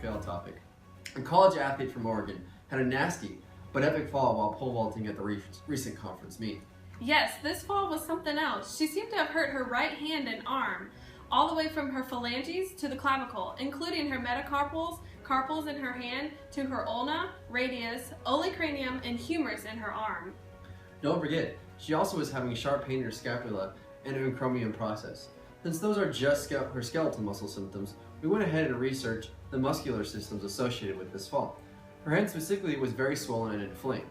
fail topic. A college athlete from Oregon had a nasty but epic fall while pole vaulting at the recent conference meet. Yes, this fall was something else. She seemed to have hurt her right hand and arm, all the way from her phalanges to the clavicle, including her metacarpals, carpals in her hand, to her ulna, radius, olecranium, and humerus in her arm. Don't forget, she also was having sharp pain in her scapula and an acromion process. Since those are just her skeletal muscle symptoms, we went ahead and researched the muscular systems associated with this fall. Her hand specifically was very swollen and inflamed.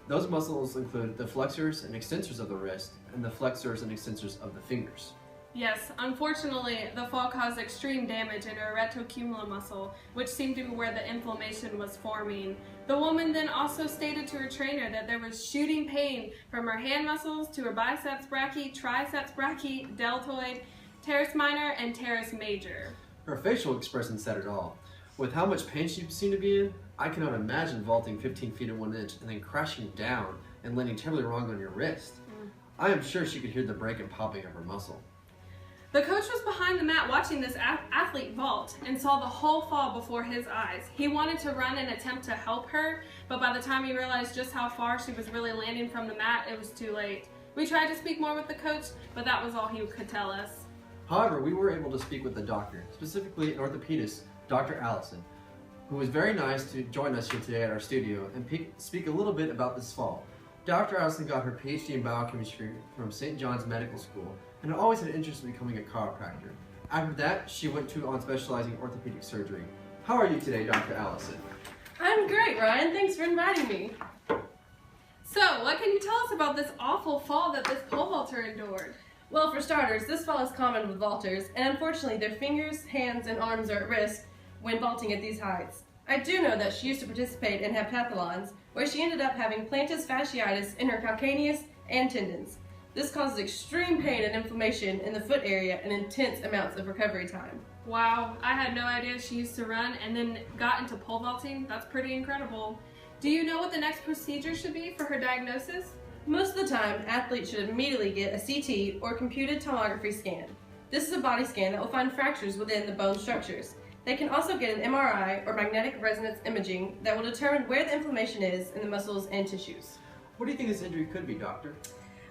Those muscles include the flexors and extensors of the wrist and the flexors and extensors of the fingers. Yes, unfortunately, the fall caused extreme damage in her retrocumula muscle, which seemed to be where the inflammation was forming. The woman then also stated to her trainer that there was shooting pain from her hand muscles to her biceps brachii, triceps brachii, deltoid, teres minor, and teres major. Her facial expression said it all. With how much pain she seemed to be in, I cannot imagine vaulting 15 feet and 1 inch and then crashing down and landing terribly wrong on your wrist. I am sure she could hear the break and popping of her muscle. The coach was behind the mat watching this athlete vault and saw the whole fall before his eyes. He wanted to run and attempt to help her, but by the time he realized just how far she was really landing from the mat, it was too late. We tried to speak more with the coach, but that was all he could tell us. However, we were able to speak with the doctor, specifically an orthopedist, Dr. Allison, who was very nice to join us here today at our studio and speak a little bit about this fall. Dr. Allison got her PhD in biochemistry from St. John's Medical School and had always had an interest in becoming a chiropractor. After that, she went on specializing in orthopedic surgery. How are you today, Dr. Allison? I'm great, Ryan. Thanks for inviting me. So, what can you tell us about this awful fall that this pole vaulter endured? Well, for starters, this fall is common with vaulters, and unfortunately their fingers, hands, and arms are at risk when vaulting at these heights. I do know that she used to participate in heptathlons, where she ended up having plantar fasciitis in her calcaneus and tendons. This causes extreme pain and inflammation in the foot area and intense amounts of recovery time. Wow, I had no idea she used to run and then got into pole vaulting. That's pretty incredible. Do you know what the next procedure should be for her diagnosis? Most of the time, athletes should immediately get a CT or computed tomography scan. This is a body scan that will find fractures within the bone structures. They can also get an MRI or magnetic resonance imaging that will determine where the inflammation is in the muscles and tissues. What do you think this injury could be, doctor?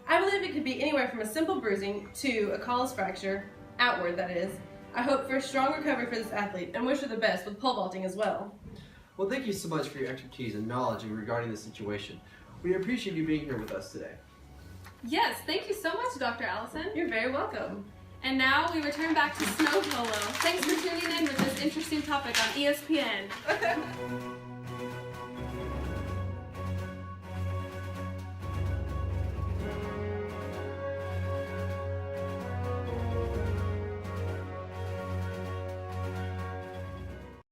I believe it could be anywhere from a simple bruising to a callus fracture, outward that is. I hope for a strong recovery for this athlete and wish her the best with pole vaulting as well. Well, thank you so much for your expertise and knowledge regarding the situation. We appreciate you being here with us today. Yes, thank you so much, Dr. Allison. You're very welcome. And now we return back to snow polo. Thanks for tuning in with this interesting topic on ESPN.